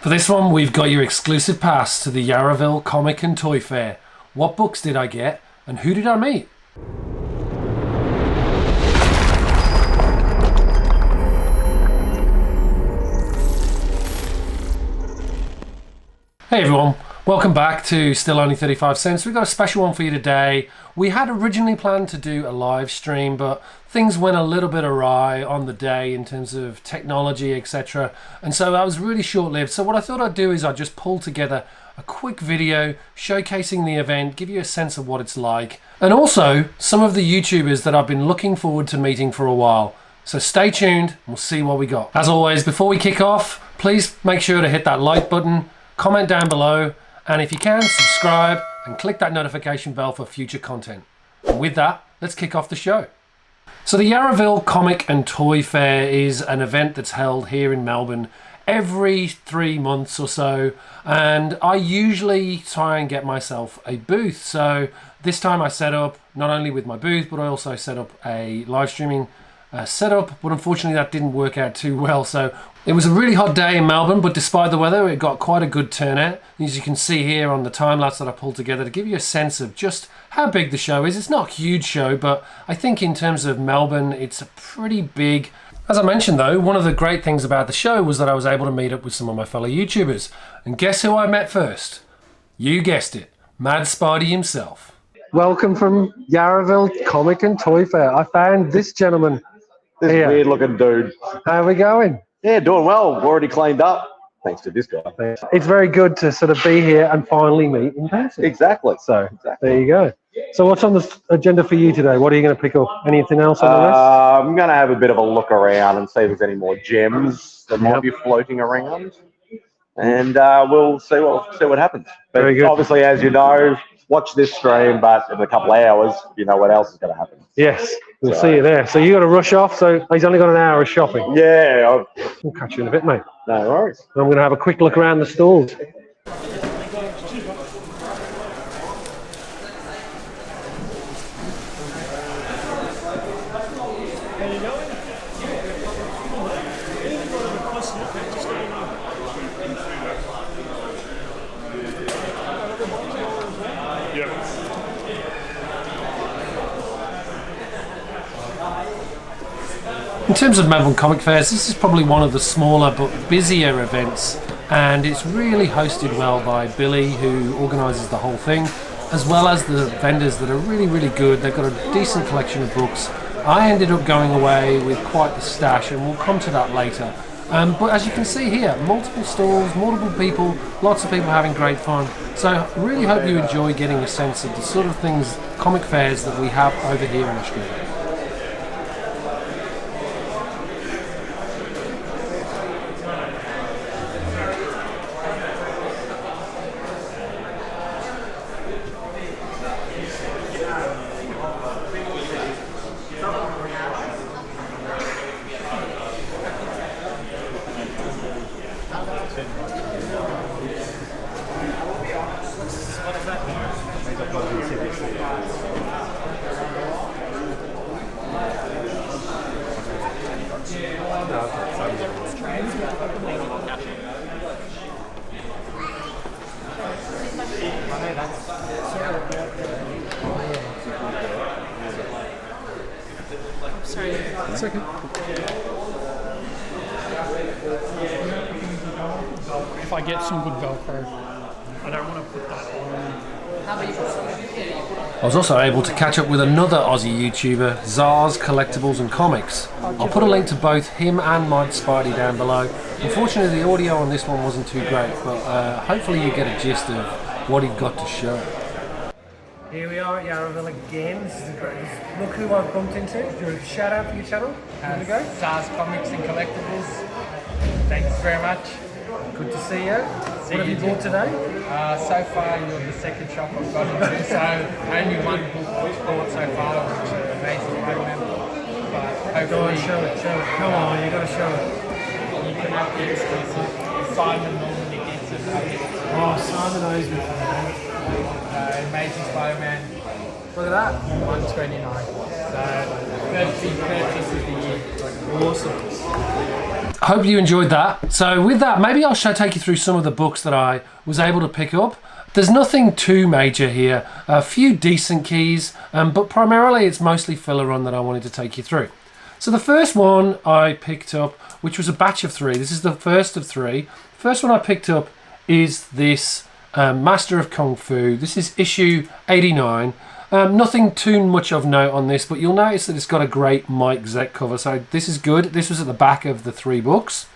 For this one, we've got your exclusive pass to the Yarraville Comic and Toy Fair. What books did I get, and who did I meet? Hey everyone, welcome back to Still Only 35 Cents. We've got a special one for you today. We had originally planned to do a live stream, but things went a little bit awry on the day in terms of technology, etc. And so that was really short-lived. So what I thought I'd do is I'd just pull together a quick video showcasing the event, give you a sense of what it's like, and also some of the YouTubers that I've been looking forward to meeting for a while. So stay tuned, and we'll see what we got. As always, before we kick off, please make sure to hit that like button, comment down below, and if you can, subscribe and click that notification bell for future content. And with that, let's kick off the show. So the Yarraville Comic and Toy Fair is an event that's held here in Melbourne every 3 months or so, and I usually try and get myself a booth. So this time I set up not only with my booth, but I also set up a live streaming setup, but unfortunately that didn't work out too well. So it was a really hot day in Melbourne, but despite the weather, it got quite a good turnout. As you can see here on the time lapse that I pulled together to give you a sense of just how big the show is. It's not a huge show, but I think in terms of Melbourne, it's a pretty big. As I mentioned though, one of the great things about the show was that I was able to meet up with some of my fellow YouTubers. And guess who I met first? You guessed it, Mad Spidey himself. Welcome from Yarraville Comic and Toy Fair. I found this gentleman. This weird looking dude. How are we going? Yeah, doing well. Already cleaned up. Thanks to this guy. It's very good to sort of be here and finally meet in person. Exactly. So there you go. So what's on the agenda for you today? What are you going to pick up? Anything else on the list? I'm going to have a bit of a look around and see if there's any more gems that might be floating around. And we'll see what happens. But very good. Obviously, as you know, watch this stream, but in a couple of hours, you know what else is going to happen. Yes, we'll see you there. So you got to rush off, so he's only got an hour of shopping. Yeah. We'll catch you in a bit, mate. No worries. I'm going to have a quick look around the stalls. In terms of Melbourne comic fairs, this is probably one of the smaller but busier events, and it's really hosted well by Billy, who organises the whole thing, as well as the vendors that are really, really good. They've got a decent collection of books. I ended up going away with quite the stash, and we'll come to that later. But as you can see here, multiple stalls, multiple people, lots of people having great fun. So I really hope you enjoy getting a sense of the sort of things, comic fairs that we have over here in Australia. Sorry. It's okay. If I get some good Velcro, I don't want to put that on. I was also able to catch up with another Aussie YouTuber, Zars Collectibles and Comics. I'll put a link to both him and Mad Spidey down below. Unfortunately, the audio on this one wasn't too great, but hopefully you get a gist of what he got to show. Here we are at Yarraville again. This is a great look who I've bumped into. Do a shout out for your channel. How's it go? Zars Comics and Collectibles. Thanks very much. Good to see you. What have you bought today? So far, you're the second shop I've got into, so only one book bought so far, which is Amazing Spider-Man. But hopefully, Go on, show it. Come on, you got to show it. you can have the exclusive. Simon normally gets it. Oh, Simon owes me for that. Amazing Spider-Man Look at that. 129. So 30 purchases a year. Awesome. I hope you enjoyed that. So with that, maybe I'll take you through some of the books that I was able to pick up. There's nothing too major here. A few decent keys, but primarily it's mostly filler run that I wanted to take you through. So the first one I picked up, which was a batch of 3. This is the first of 3. First one I picked up is this Master of Kung Fu. This is issue 89. Nothing too much of note on this, but you'll notice that it's got a great Mike Zeck cover, so this is good. This was at the back of the 3 books.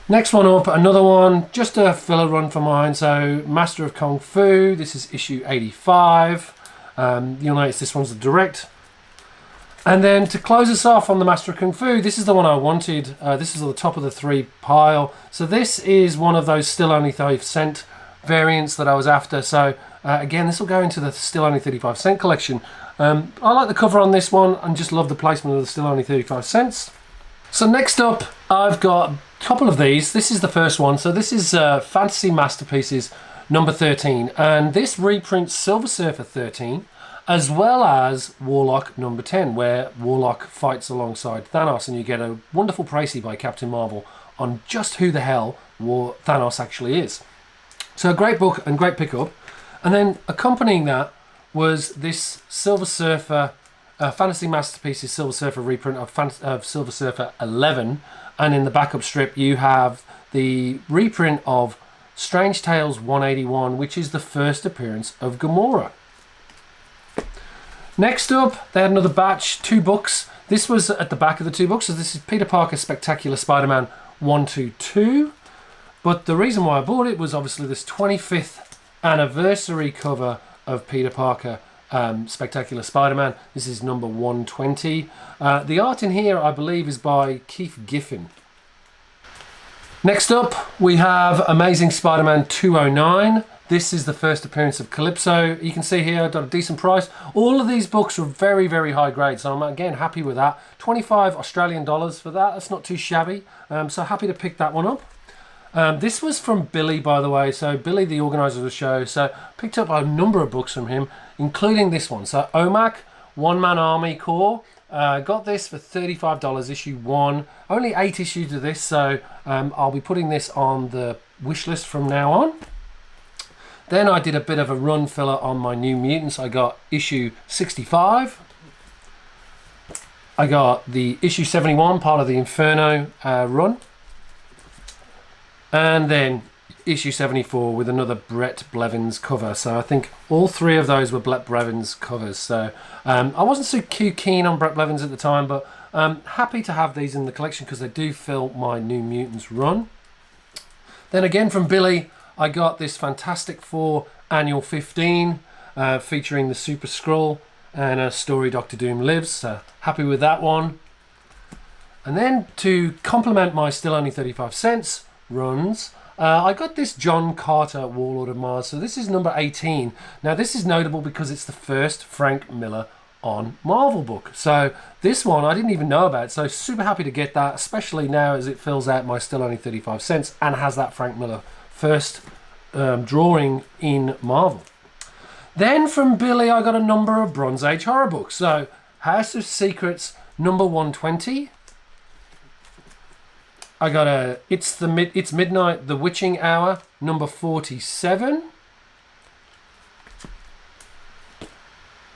Next one up, another one, just a filler run for mine. So Master of Kung Fu, this is issue 85. You'll notice this one's the direct. And then to close us off on the Master of Kung Fu, this is the one I wanted. This is at the top of the 3 pile. So this is one of those still only 35-cent variants that I was after. So again, this will go into the still only 35-cent collection. I like the cover on this one and just love the placement of the still only 35 cents. So next up, I've got a couple of these. This is the first one. So this is Fantasy Masterpieces number 13. And this reprints Silver Surfer 13, as well as Warlock number 10, where Warlock fights alongside Thanos, and you get a wonderful précis by Captain Marvel on just who the hell Thanos actually is. So a great book and great pickup. And then accompanying that was this Silver Surfer Fantasy Masterpieces Silver Surfer reprint of Silver Surfer 11, and in the backup strip you have the reprint of Strange Tales 181, which is the first appearance of Gamora. Next up, they had another batch, 2 books. This was at the back of the 2 books, so this is Peter Parker Spectacular Spider-Man 122. But the reason why I bought it was obviously this 25th anniversary cover of Peter Parker Spectacular Spider-Man. This is number 120. The art in here, I believe, is by Keith Giffen. Next up, we have Amazing Spider-Man 209. This is the first appearance of Calypso. You can see here, I got a decent price. All of these books are very, very high grade, so I'm again happy with that. 25 Australian dollars for that. That's not too shabby. So happy to pick that one up. This was from Billy, by the way. So Billy, the organizer of the show, so picked up a number of books from him, including this one. So OMAC, One Man Army Corps. Got this for $35, issue 1. Only 8 issues of this, so I'll be putting this on the wish list from now on. Then I did a bit of a run filler on my New Mutants. I got issue 65. I got the issue 71, part of the Inferno run. And then issue 74 with another Brett Blevins cover. So I think all 3 of those were Brett Blevins covers. So I wasn't so keen on Brett Blevins at the time, but happy to have these in the collection because they do fill my New Mutants run. Then again from Billy, I got this Fantastic Four Annual 15 featuring the Super Skrull and a story Doctor Doom Lives. So happy with that one. And then to complement my still only 35 cents runs, I got this John Carter Warlord of Mars. So this is number 18. Now this is notable because it's the first Frank Miller on Marvel book. So this one I didn't even know about. So super happy to get that, especially now as it fills out my still only 35 cents and has that Frank Miller first drawing in Marvel. Then from Billy I got a number of Bronze Age horror books. So House of Secrets number 120. I got a It's Midnight, The Witching Hour number 47.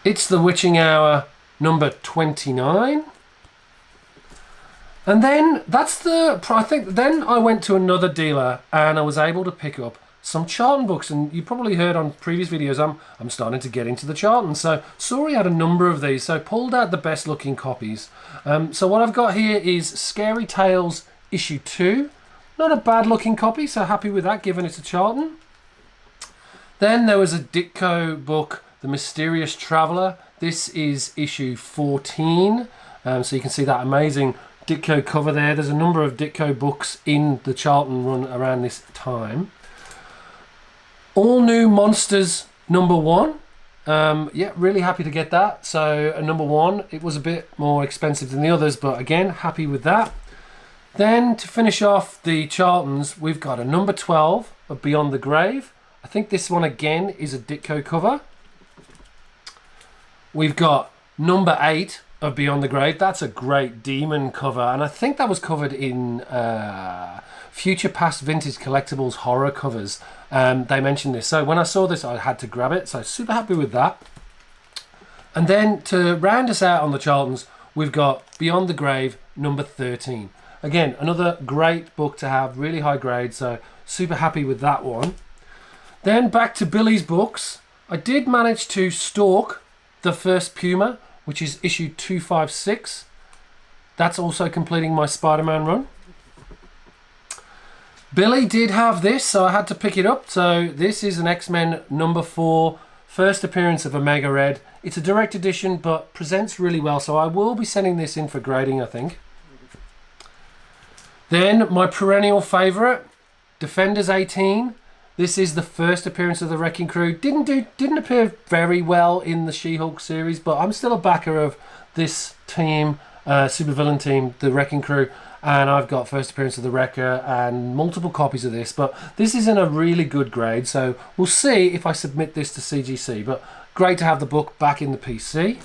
It's the Witching Hour number 29. And then then I went to another dealer and I was able to pick up some Charlton books, and you probably heard on previous videos I'm starting to get into the Charlton. So saw he had a number of these, so pulled out the best looking copies. So what I've got here is Scary Tales issue 2. Not a bad looking copy, so happy with that given it's a Charlton. Then there was a Ditko book, The Mysterious Traveller. This is issue 14. So you can see that amazing Ditko cover there. There's a number of Ditko books in the Charlton run around this time. All New Monsters number 1. Yeah, really happy to get that. So number 1, it was a bit more expensive than the others, but again, happy with that. Then to finish off the Charltons, we've got a number 12 of Beyond the Grave. I think this one again is a Ditko cover. we've got number 8 of Beyond the Grave. That's a great demon cover, and I think that was covered in Future Past Vintage Collectibles horror covers. They mentioned this, so when I saw this I had to grab it, so super happy with that. And then to round us out on the Charltons, we've got Beyond the Grave number 13. Again, another great book to have, really high grade, so super happy with that one. Then back to Billy's books. I did manage to stalk the first Puma, which is issue 256. That's also completing my Spider-Man run. Billy did have this, so I had to pick it up. So this is an X-Men number 4, first appearance of Omega Red. It's a direct edition, but presents really well, so I will be sending this in for grading, I think. Then my perennial favourite, Defenders 18. This is the first appearance of the Wrecking Crew. Didn't appear very well in the She-Hulk series, but I'm still a backer of this team, supervillain team, the Wrecking Crew, and I've got first appearance of the Wrecker and multiple copies of this, but this is in a really good grade, so we'll see if I submit this to CGC, but great to have the book back in the PC.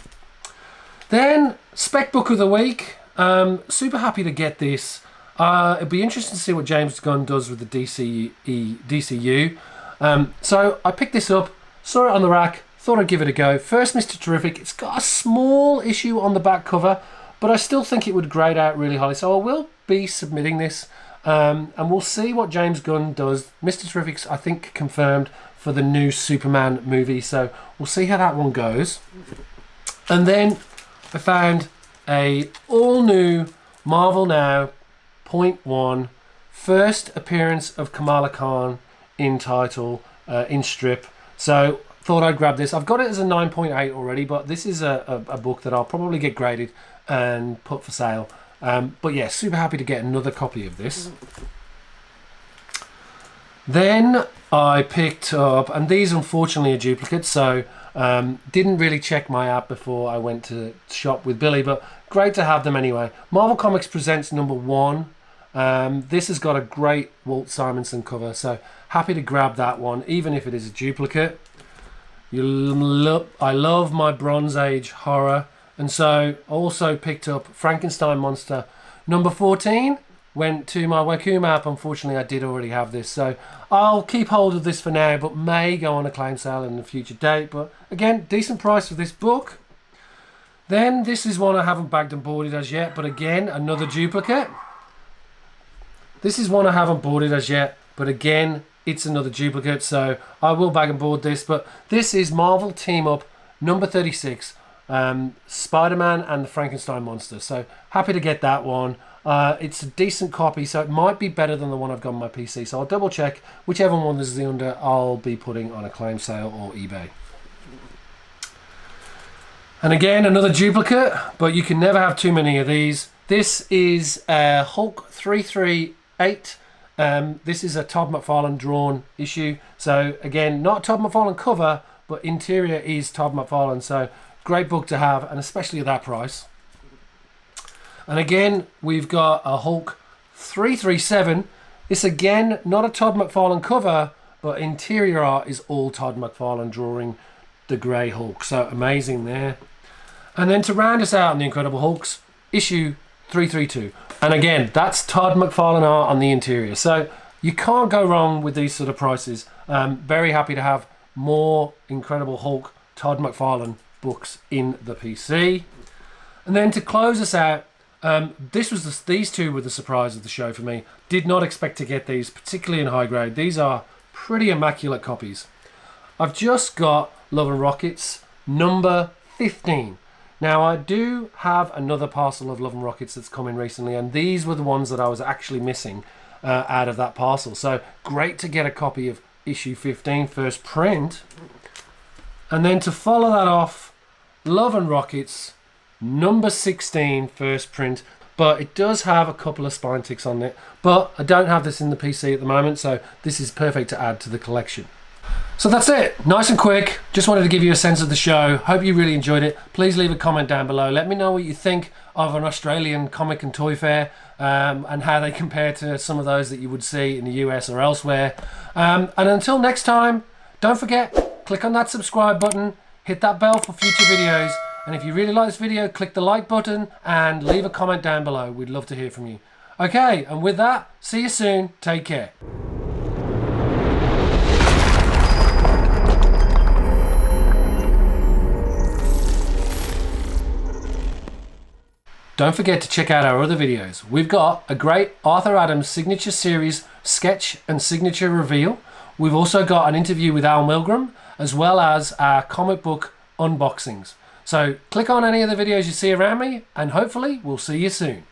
Then, Spec Book of the Week. Super happy to get this. It'd be interesting to see what James Gunn does with the DCU. So I picked this up, saw it on the rack, thought I'd give it a go. First Mr. Terrific. It's got a small issue on the back cover, but I still think it would grade out really highly. So I will be submitting this, and we'll see what James Gunn does. Mr. Terrific's, I think, confirmed for the new Superman movie, so we'll see how that one goes. And then I found a all-new Marvel Now .1 first appearance of Kamala Khan in title, in strip, so thought I'd grab this. I've got it as a 9.8 already, but this is a book that I'll probably get graded and put for sale, but yeah, super happy to get another copy of this. Then I picked up, and these unfortunately are duplicates, so didn't really check my app before I went to shop with Billy, but great to have them anyway. Marvel Comics Presents number 1. This has got a great Walt Simonson cover, so happy to grab that one, even if it is a duplicate. I love my Bronze Age horror, and so also picked up Frankenstein Monster number 14. Went to my Wacom app. Unfortunately, I did already have this, so I'll keep hold of this for now, but may go on a claim sale in a future date. But again, decent price for this book. Then this is one I haven't bagged and boarded as yet, but again, another duplicate. This is one I haven't boarded as yet, but again, it's another duplicate, so I will bag and board this. But this is Marvel Team Up number 36, Spider-Man and the Frankenstein Monster. So happy to get that one. It's a decent copy, so it might be better than the one I've got on my PC. So I'll double check. Whichever one this is under, I'll be putting on a claim sale or eBay. And again, another duplicate, but you can never have too many of these. This is Hulk 338. This is a Todd McFarlane drawn issue. So again, not Todd McFarlane cover, but interior is Todd McFarlane. So great book to have, and especially at that price. And again, we've got a Hulk 337. This again, not a Todd McFarlane cover, but interior art is all Todd McFarlane drawing the grey Hulk. So amazing there. And then to round us out on the Incredible Hulks, issue 332. And again, that's Todd McFarlane art on the interior. So you can't go wrong with these sort of prices. Very happy to have more Incredible Hulk Todd McFarlane books in the PC. And then to close us out, these two were the surprise of the show for me. Did not expect to get these, particularly in high grade. These are pretty immaculate copies. I've just got Love and Rockets number 15. Now I do have another parcel of Love and Rockets that's come in recently, and these were the ones that I was actually missing out of that parcel. So great to get a copy of issue 15 first print. And then to follow that off, Love and Rockets number 16 first print, but it does have a couple of spine ticks on it, but I don't have this in the PC at the moment, so this is perfect to add to the collection. So that's it, nice and quick. Just wanted to give you a sense of the show. Hope you really enjoyed it. Please leave a comment down below. Let me know what you think of an Australian comic and toy fair, and how they compare to some of those that you would see in the US or elsewhere. And until next time, don't forget, click on that subscribe button, hit that bell for future videos, and if you really like this video, click the like button and leave a comment down below. We'd love to hear from you. Okay, and with that, see you soon. Take care. Don't forget to check out our other videos. We've got a great Arthur Adams signature series sketch and signature reveal. We've also got an interview with Al Milgram, as well as our comic book unboxings. So click on any of the videos you see around me, and hopefully we'll see you soon.